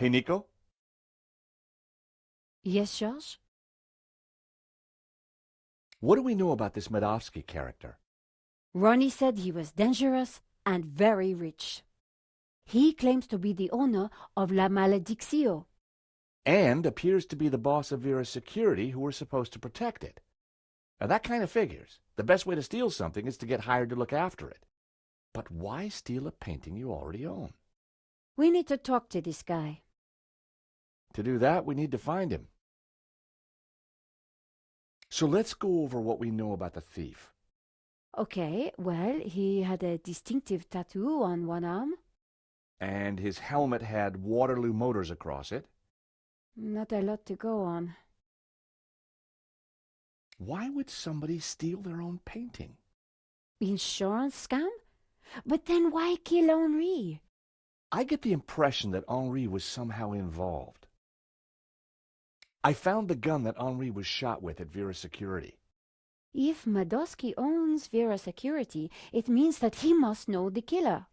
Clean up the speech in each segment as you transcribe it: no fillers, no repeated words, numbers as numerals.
Hey, Nico? Yes, George? What do we know about this Medovsky character? Ronnie said he was dangerous and very rich. He claims to be the owner of La Malediccio. And appears to be the boss of Vera's security who were supposed to protect it. Now that kind of figures. The best way to steal something is to get hired to look after it. But why steal a painting you already own? We need to talk to this guy. To do that, we need to find him. So let's go over what we know about the thief. Okay, well, he had a distinctive tattoo on one arm. And his helmet had Waterloo Motors across it. Not a lot to go on. Why would somebody steal their own painting? Insurance scam? But then why kill Henri? I get the impression that Henri was somehow involved. I found the gun that Henri was shot with at Vera's security. If Medovsky owns Vera Security, it means that he must know the killer.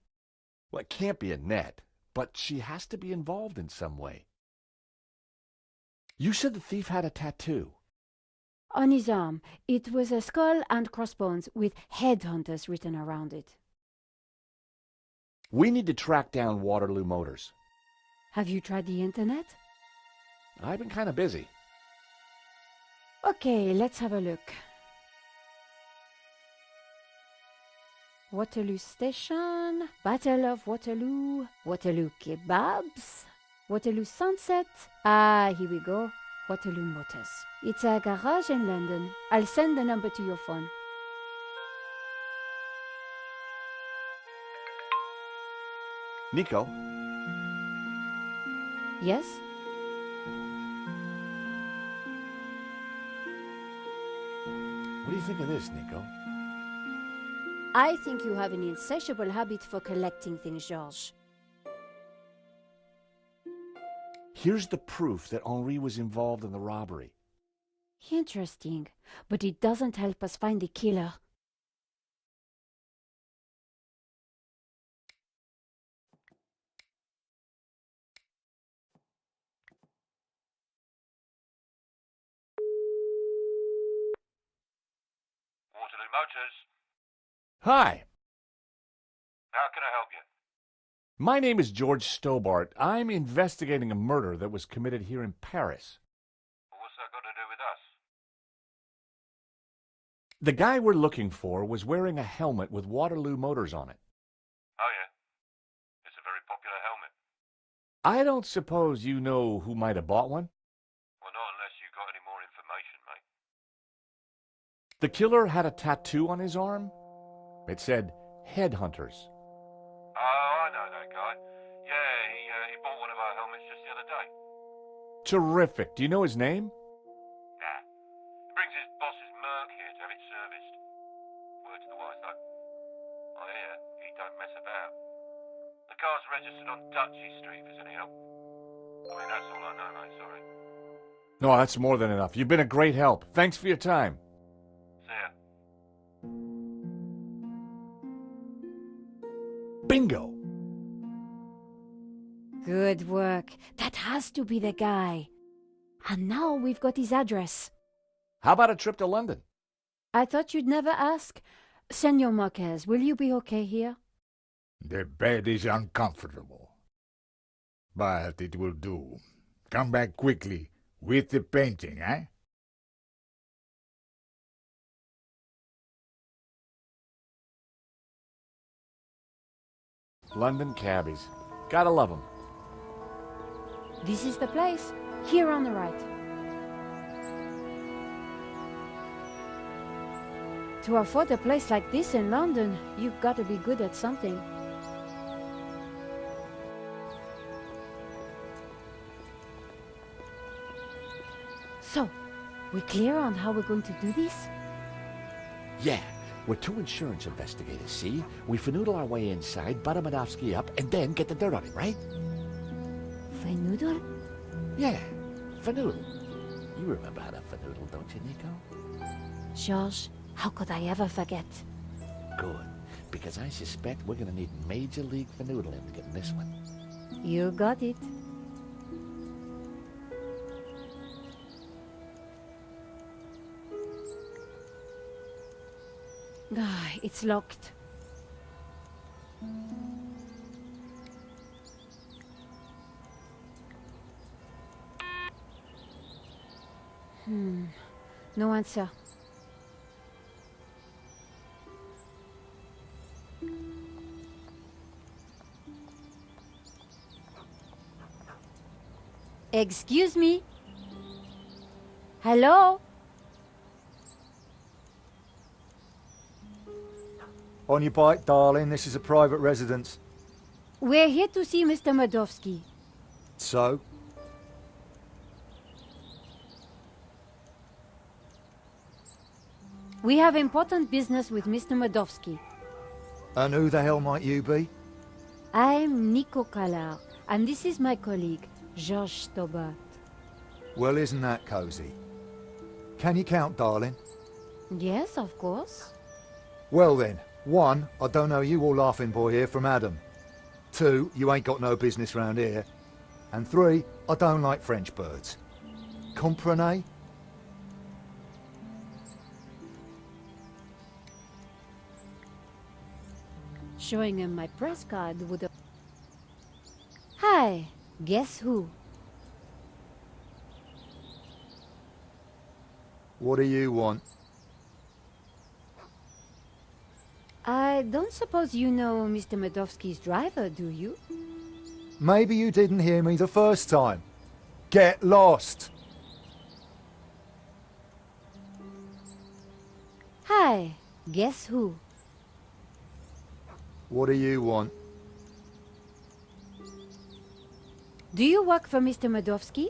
Well, it can't be Annette, but she has to be involved in some way. You said the thief had a tattoo. On his arm, it was a skull and crossbones with headhunters written around it. We need to track down Waterloo Motors. Have you tried the internet? I've been kind of busy. Okay, let's have a look. Waterloo Station, Battle of Waterloo, Waterloo Kebabs, Waterloo Sunset. Ah, here we go. Waterloo Motors. It's a garage in London. I'll send the number to your phone. Nico? Yes? What do you think of this, Nico? I think you have an insatiable habit for collecting things, George. Here's the proof that Henri was involved in the robbery. Interesting, but it doesn't help us find the killer. Waterloo Motors. Hi, How can I help you? my name is George Stobart. I'm investigating a murder that was committed here in Paris. What's that got to do with us? The guy we're looking for was wearing a helmet with Waterloo Motors on it. Oh, yeah. It's a very popular helmet. I don't suppose you know who might have bought one? Well, not unless you've got any more information, mate. The killer had a tattoo on his arm. It said, Headhunters. Oh, I know that guy. Yeah, he bought one of our helmets just the other day. Terrific. Do you know his name? Nah. He brings his boss's Merc here to have it serviced. Word to the wise, though. I hear he don't mess about. The car's registered on Dutchy Street, if there's any help. I mean, that's all I know, mate, sorry. No, that's more than enough. You've been a great help. Thanks for your time. See ya. Bingo! Good work. That has to be the guy. And now we've got his address. How about a trip to London? I thought you'd never ask. Senor Marquez, will you be okay here? The bed is uncomfortable, but it will do. Come back quickly with the painting, eh? London cabbies. Gotta love them. This is the place. Here on the right. To afford a place like this in London, you've got to be good at something. So, we clear on how we're going to do this? Yeah, we're two insurance investigators, see? We finagle our way inside, butter Medovsky up, and then get the dirt on him, right? Finagle? Yeah, finagle. You remember how to finagle, don't you, Nico? George, how could I ever forget? Good, because I suspect we're gonna need major league finaggling to get in this one. You got it. Ah, it's locked. No answer. Excuse me? Hello? On your bike, darling. This is a private residence. We're here to see Mr. Medovsky. So? We have important business with Mr. Medovsky. And who the hell might you be? I'm Nico Kalar, and this is my colleague, Georges Stobart. Well, isn't that cozy? Can you count, darling? Yes, of course. Well then, 1, I don't know you or Laughing Boy here from Adam. 2, you ain't got no business round here. And 3, I don't like French birds. Comprenez? Showing him my press card would have... Hi, guess who? What do you want? I don't suppose you know Mr. Medovsky's driver, do you? Maybe you didn't hear me the first time. Get lost! Hi, guess who? What do you want? Do you work for Mr. Medovsky?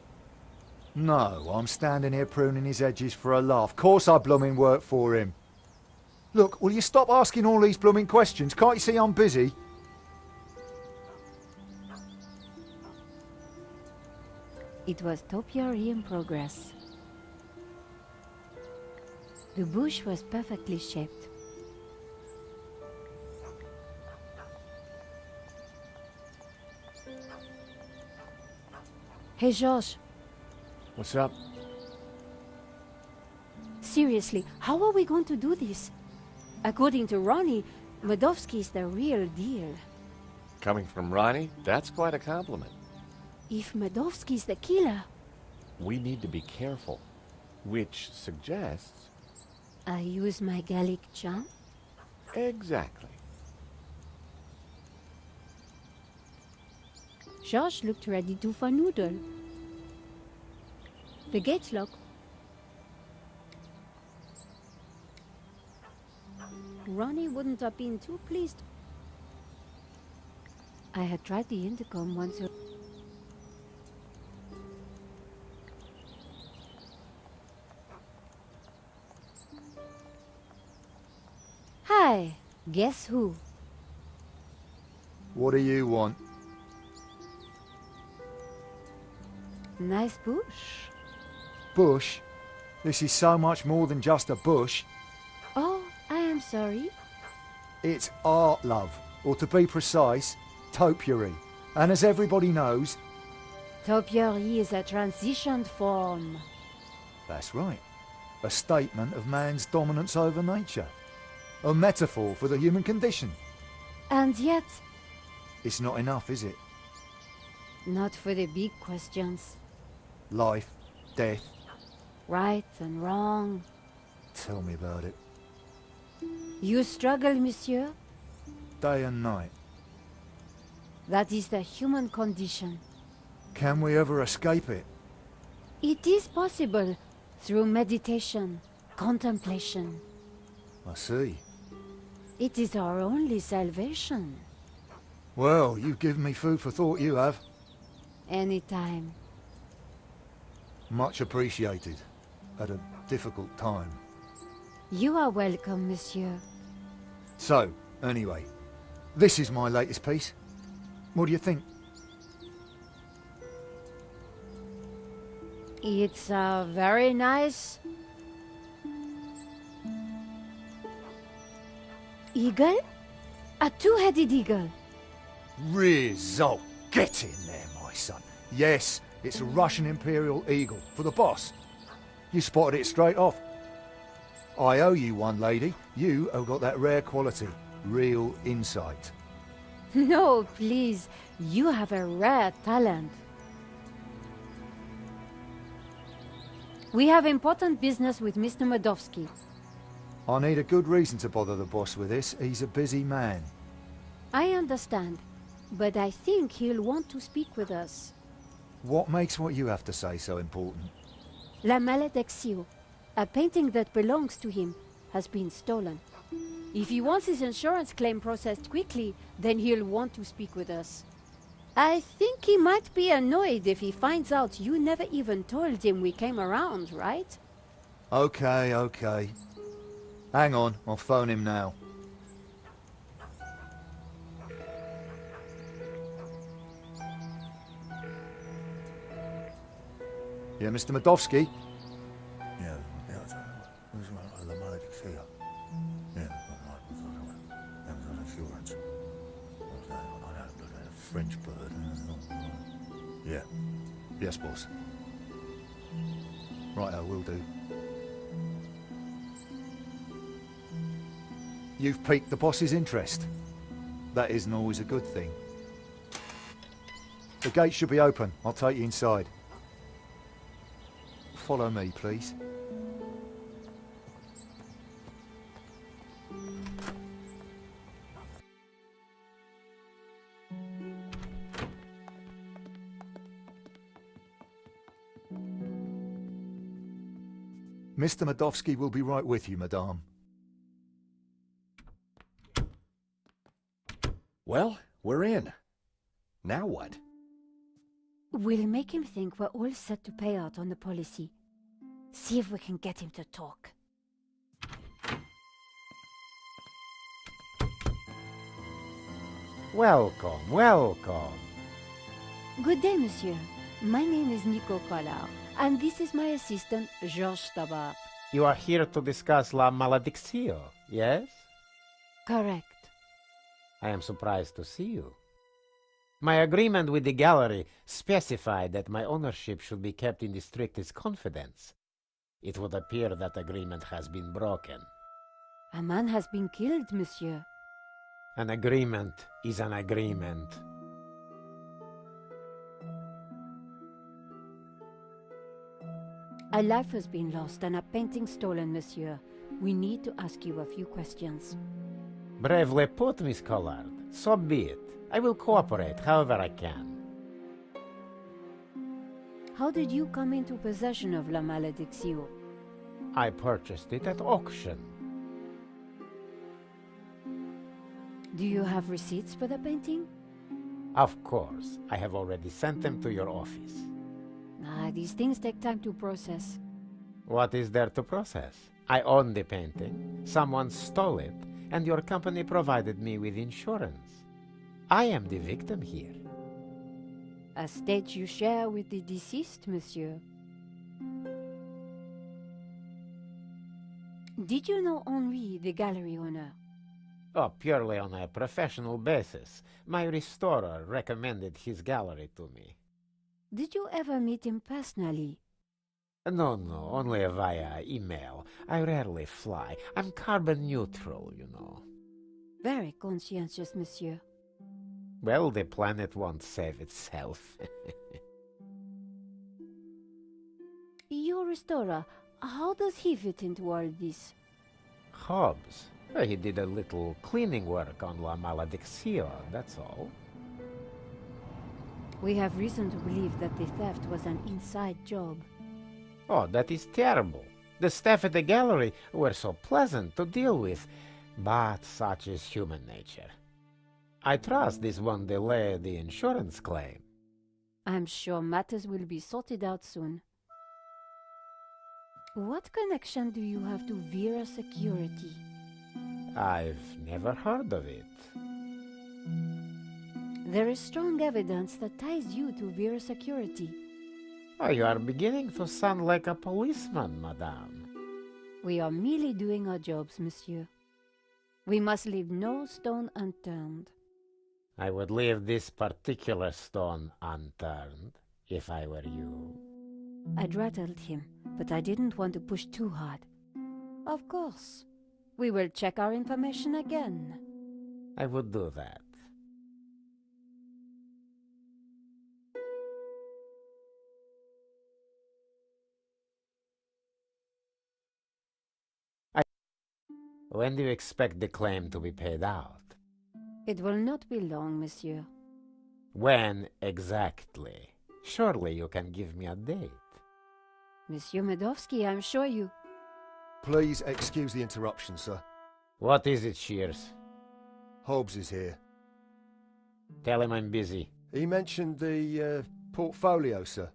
No, I'm standing here pruning his edges for a laugh. Course I bloomin' work for him. Look, will you stop asking all these bloomin' questions? Can't you see I'm busy? It was topiary in progress. The bush was perfectly shaped. Hey, Georges. What's up? Seriously, how are we going to do this? According to Ronnie, Medovsky is the real deal. Coming from Ronnie, that's quite a compliment. If Medovsky's the killer, We need to be careful, which suggests... I use my Gallic charm. Exactly. Georges looked ready to fanoodle. The gate's locked. Ronnie wouldn't have been too pleased. I had tried the intercom once. Hi, guess who? What do you want? Nice bush. Bush? This is so much more than just a bush. Oh, I am sorry. It's art, love. Or to be precise, topiary. And as everybody knows... Topiary is a transitioned form. That's right. A statement of man's dominance over nature. A metaphor for the human condition. And yet, It's not enough, is it? not for the big questions. Life, death. Right and wrong. Tell me about it. You struggle, monsieur? Day and night. That is the human condition. Can we ever escape it? It is possible through meditation, contemplation. I see. It is our only salvation. Well, you've given me food for thought, you have. Anytime. Much appreciated. At a difficult time. You are welcome, monsieur. So, anyway, this is my latest piece. What do you think? It's very nice. Eagle? A two-headed eagle. Result. Get in there, my son. Yes, it's a Russian Imperial Eagle for the boss. You spotted it straight off. I owe you one, lady. You have got that rare quality, real insight. No, please. You have a rare talent. We have important business with Mr. Modowski. I need a good reason to bother the boss with this. He's a busy man. I understand, but I think he'll want to speak with us. What makes what you have to say so important? La Malediccio, a painting that belongs to him, has been stolen. If he wants his insurance claim processed quickly, then he'll want to speak with us. I think he might be annoyed if he finds out you never even told him we came around, right? Okay, okay. Hang on, I'll phone him now. Yeah, Mr. Modowski? Yeah, the Malediccio. Yeah, insurance. French bird. Yeah. Yes, boss. Right, I will do. You've piqued the boss's interest. That isn't always a good thing. The gate should be open. I'll take you inside. Follow me, please. Mr. Modowski will be right with you, madame. Well, we're in. Now what? We'll make him think we're all set to pay out on the policy. See if we can get him to talk. Welcome, welcome. Good day, monsieur. My name is Nico Collard, and this is my assistant, Georges Tabar. You are here to discuss La Malediccio, yes? Correct. I am surprised to see you. My agreement with the gallery specified that my ownership should be kept in the strictest confidence. It would appear that agreement has been broken. A man has been killed, monsieur. An agreement is an agreement. A life has been lost and a painting stolen, monsieur. We need to ask you a few questions. Bravely put, Miss Collard. So be it. I will cooperate however I can. How did you come into possession of La Malediccio? I purchased it at auction. Do you have receipts for the painting? Of course, I have already sent them to your office. These things take time to process. What is there to process? I own the painting, someone stole it, and your company provided me with insurance. I am the victim here. A state you share with the deceased, monsieur. Did you know Henri, the gallery owner? Oh, purely on a professional basis. My restorer recommended his gallery to me. Did you ever meet him personally? No, only via email. I rarely fly. I'm carbon neutral, you know. Very conscientious, monsieur. Well, the planet won't save itself. Your restorer, how does he fit into all this? Hobbs? He did a little cleaning work on La Malediccio, that's all. We have reason to believe that the theft was an inside job. Oh, that is terrible. The staff at the gallery were so pleasant to deal with, but such is human nature. I trust this won't delay the insurance claim. I'm sure matters will be sorted out soon. What connection do you have to Vera Security? I've never heard of it. There is strong evidence that ties you to Vera Security. Oh, you are beginning to sound like a policeman, madame. We are merely doing our jobs, monsieur. We must leave no stone unturned. I would leave this particular stone unturned, if I were you. I'd rattled him, but I didn't want to push too hard. Of course. We will check our information again. I would do that. When do you expect the claim to be paid out? It will not be long, monsieur. When exactly? Surely you can give me a date. Monsieur Medovsky, I'm sure you... Please excuse the interruption, sir. What is it, Shears? Hobbs is here. Tell him I'm busy. He mentioned the portfolio, sir.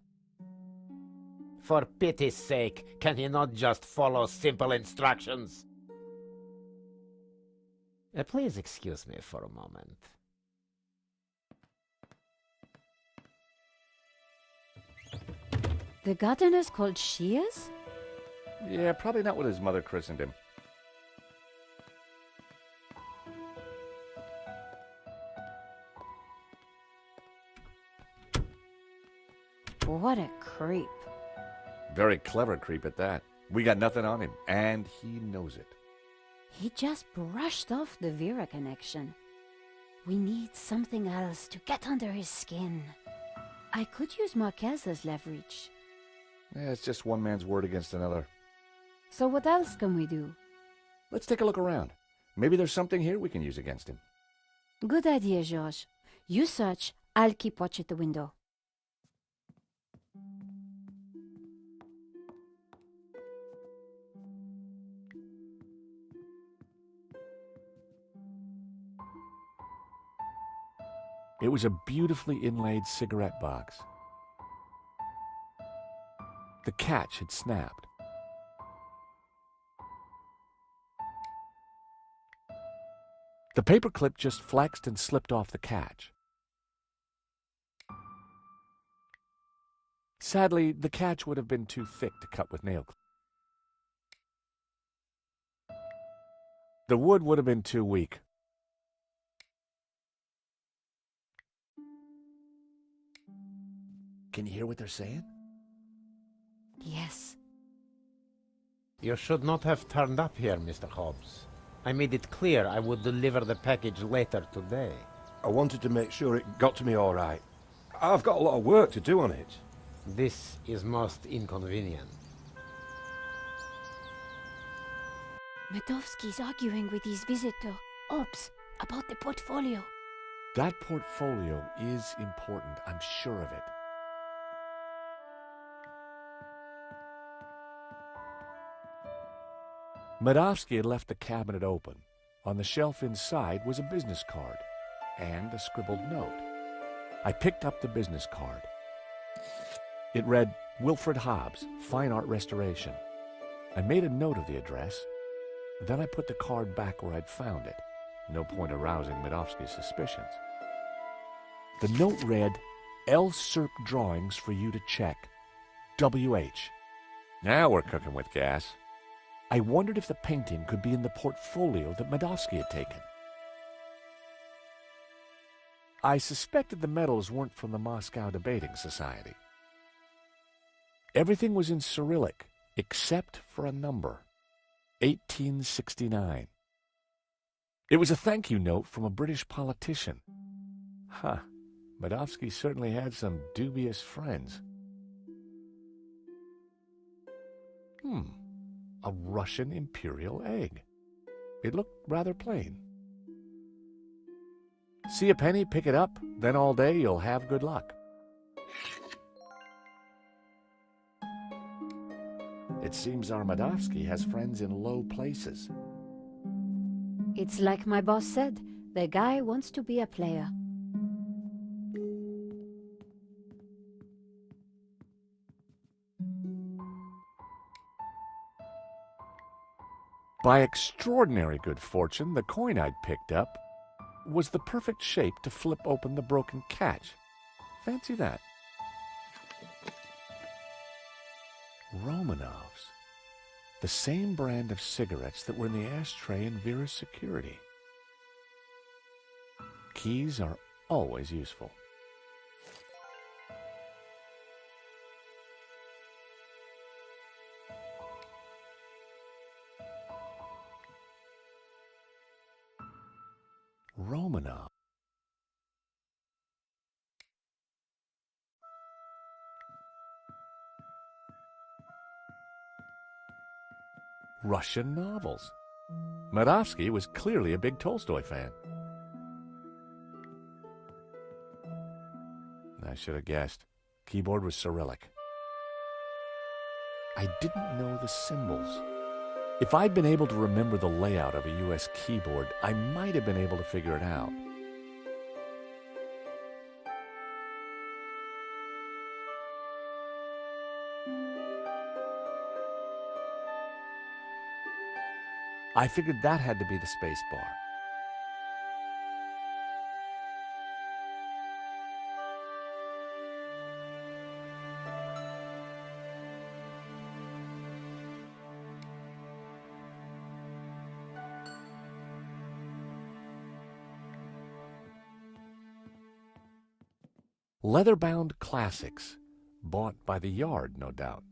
For pity's sake, can he not just follow simple instructions? Please excuse me for a moment. The gardener's called Shears? Yeah, probably not what his mother christened him. What a creep. Very clever creep at that. We got nothing on him, and he knows it. He just brushed off the Vera connection. We need something else to get under his skin. I could use Marquez as leverage. Yeah, it's just one man's word against another. So what else can we do? Let's take a look around. Maybe there's something here we can use against him. Good idea, George. You search, I'll keep watch at the window. It was a beautifully inlaid cigarette box. The catch had snapped. The paperclip just flexed and slipped off the catch. Sadly, the catch would have been too thick to cut with nail clippers. The wood would have been too weak. Can you hear what they're saying? Yes. You should not have turned up here, Mr. Hobbs. I made it clear I would deliver the package later today. I wanted to make sure it got to me all right. I've got a lot of work to do on it. This is most inconvenient. Medovsky's arguing with his visitor, Ops, about the portfolio. That portfolio is important, I'm sure of it. Medovsky had left the cabinet open. On the shelf inside was a business card and a scribbled note. I picked up the business card. It read, Wilfred Hobbs, Fine Art Restoration. I made a note of the address. Then I put the card back where I'd found it. No point arousing Medovsky's suspicions. The note read, L. Serp Drawings for you to check. W.H. Now we're cooking with gas. I wondered if the painting could be in the portfolio that Medovsky had taken. I suspected the medals weren't from the Moscow Debating Society. Everything was in Cyrillic, except for a number. 1869. It was a thank you note from a British politician. Huh. Medovsky certainly had some dubious friends. A Russian imperial egg. It looked rather plain. See a penny, pick it up, then all day you'll have good luck. It seems our Medovsky has friends in low places. It's like my boss said, the guy wants to be a player. By extraordinary good fortune, the coin I'd picked up was the perfect shape to flip open the broken catch. Fancy that. Romanovs. The same brand of cigarettes that were in the ashtray in Vera's security. Keys are always useful. Russian novels. Medovsky was clearly a big Tolstoy fan. I should have guessed. Keyboard was Cyrillic. I didn't know the symbols. If I'd been able to remember the layout of a U.S. keyboard, I might have been able to figure it out. I figured that had to be the space bar. Leather-bound classics, bought by the yard, no doubt.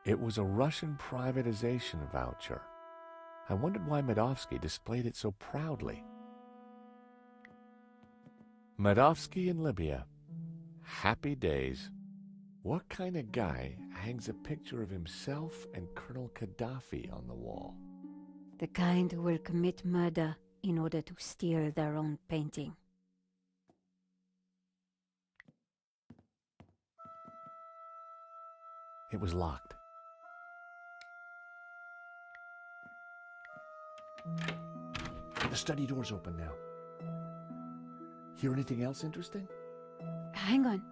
It was a Russian privatization voucher. I wondered why Medovsky displayed it so proudly. Medovsky in Libya. Happy days. What kind of guy hangs a picture of himself and Colonel Gaddafi on the wall? The kind who will commit murder in order to steal their own painting. It was locked. The study door's open now. Hear anything else interesting? Hang on.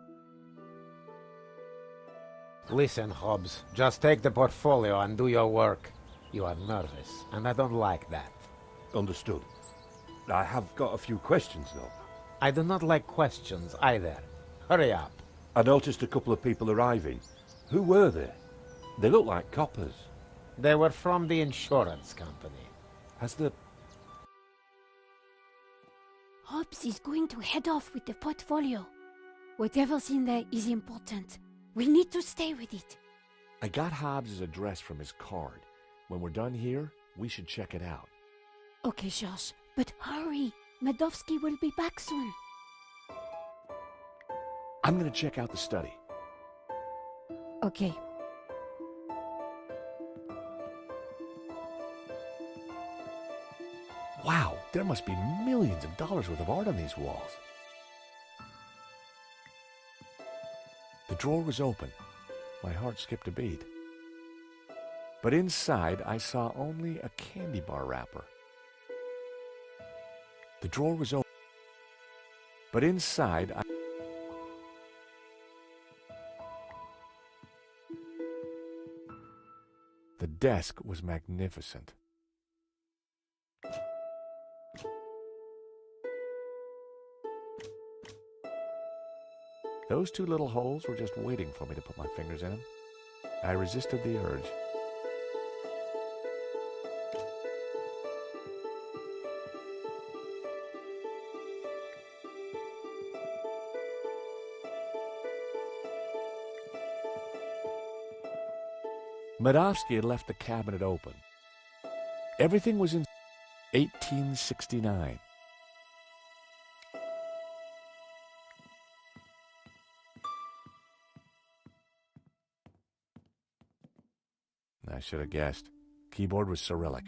Listen, Hobbs, just take the portfolio and do your work. You are nervous, and I don't like that. Understood. I have got a few questions, though. I do not like questions either. Hurry up. I noticed a couple of people arriving. Who were they? They look like coppers. They were from the insurance company. Has the... Hobbs is going to head off with the portfolio. Whatever's in there is important. We need to stay with it. I got Hobbs' address from his card. When we're done here, we should check it out. Okay, Josh, but hurry. Medovsky will be back soon. I'm going to check out the study. Okay. Wow, there must be millions of dollars worth of art on these walls. The drawer was open. My heart skipped a beat. But inside, I saw only a candy bar wrapper. The drawer was open. But inside, the desk was magnificent. Those two little holes were just waiting for me to put my fingers in them. I resisted the urge. Medovsky had left the cabinet open. Everything was in 1869. I should have guessed. Keyboard was Cyrillic.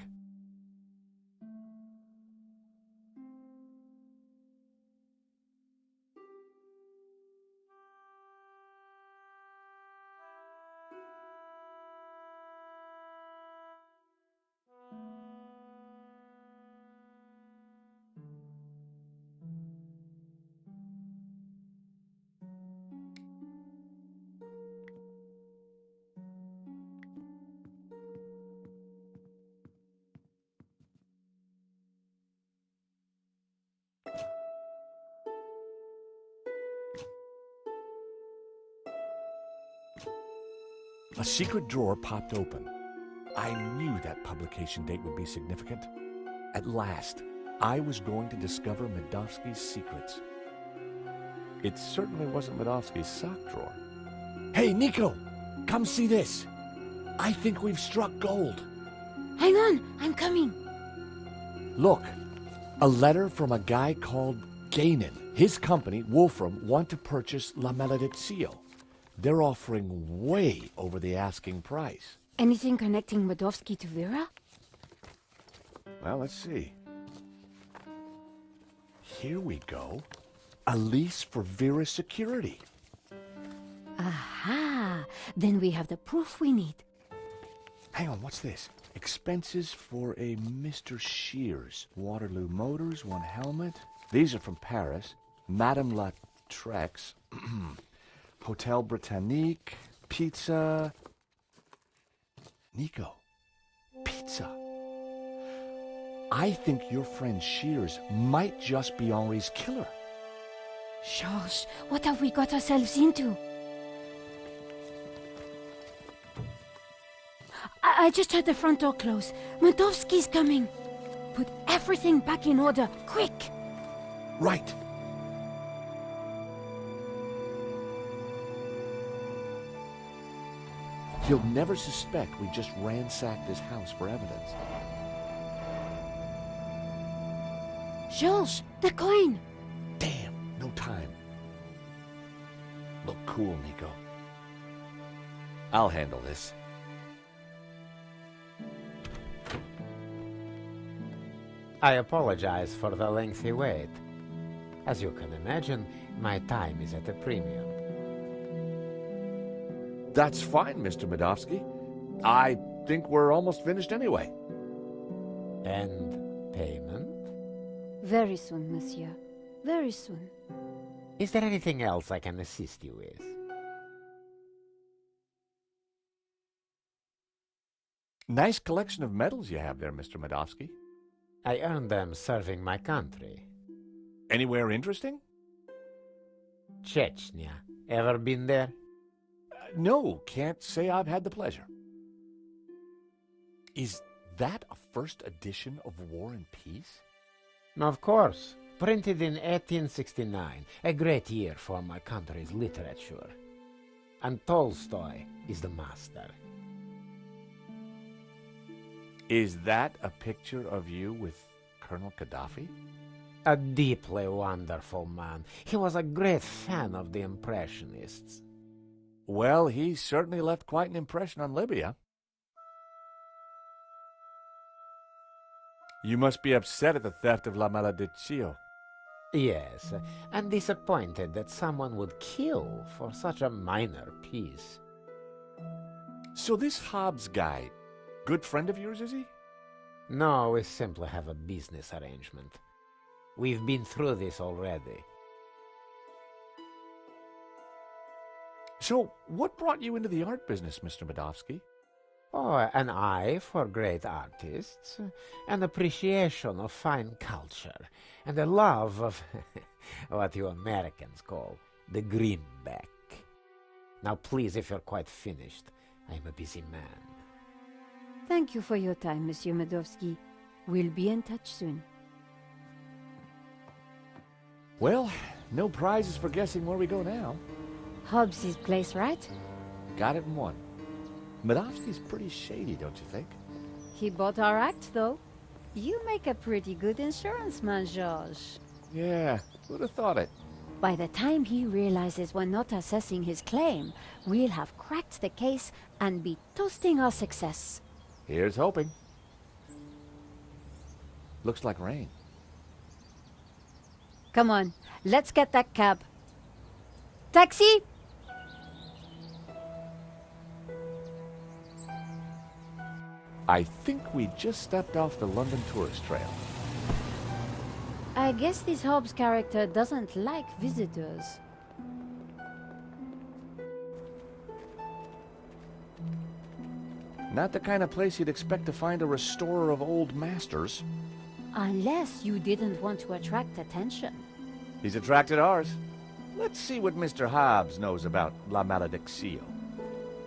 A secret drawer popped open. I knew that publication date would be significant. At last, I was going to discover Medovsky's secrets. It certainly wasn't Medovsky's sock drawer. Hey, Nico! Come see this! I think we've struck gold. Hang on, I'm coming. Look, a letter from a guy called Gainin. His company, Wolfram, want to purchase La Malediccio. They're offering way over the asking price. Anything connecting Medovsky to Vera? Well, let's see. Here we go. A lease for Vera's security. Aha! Then we have the proof we need. Hang on, what's this? Expenses for a Mr. Shears. Waterloo Motors, 1 helmet. These are from Paris. Madame La Trex. Hotel Britannique. Pizza. Nico. Pizza. I think your friend Shears might just be Henri's killer. Georges, what have we got ourselves into? I just heard the front door close. Medovsky's coming. Put everything back in order, quick! Right. He'll never suspect we just ransacked his house for evidence. Georges, the coin! Damn, no time. Look cool, Nico. I'll handle this. I apologize for the lengthy wait. As you can imagine, my time is at a premium. That's fine, Mr. Medovsky. I think we're almost finished anyway. And payment? Very soon, monsieur. Very soon. Is there anything else I can assist you with? Nice collection of medals you have there, Mr. Medovsky. I earned them serving my country. Anywhere interesting? Chechnya. Ever been there? No, can't say I've had the pleasure. Is that a first edition of War and Peace? Of course. Printed in 1869. A great year for my country's literature. And Tolstoy is the master. Is that a picture of you with Colonel Gaddafi? A deeply wonderful man. He was a great fan of the Impressionists. Well, he certainly left quite an impression on Libya. You must be upset at the theft of La Malediccio. Yes, and disappointed that someone would kill for such a minor piece. So this Hobbs guy, good friend of yours, is he? No, we simply have a business arrangement. We've been through this already. So, what brought you into the art business, Mr. Medovsky? Oh, an eye for great artists, an appreciation of fine culture, and a love of what you Americans call the greenback. Now, please, if you're quite finished, I'm a busy man. Thank you for your time, Monsieur Medovsky. We'll be in touch soon. Well, no prizes for guessing where we go now. Hobbs's place, right? Got it in one. Medovsky's pretty shady, don't you think? He bought our act, though. You make a pretty good insurance man, Georges. Yeah, who'd have thought it? By the time he realizes we're not assessing his claim, we'll have cracked the case and be toasting our success. Here's hoping. Looks like rain. Come on, let's get that cab. Taxi! I think we just stepped off the London tourist trail. I guess this Hobbs character doesn't like visitors. Not the kind of place you'd expect to find a restorer of old masters. Unless you didn't want to attract attention. He's attracted ours. Let's see what Mr. Hobbs knows about La Malediccio.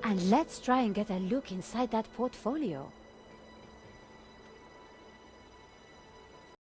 And let's try and get a look inside that portfolio.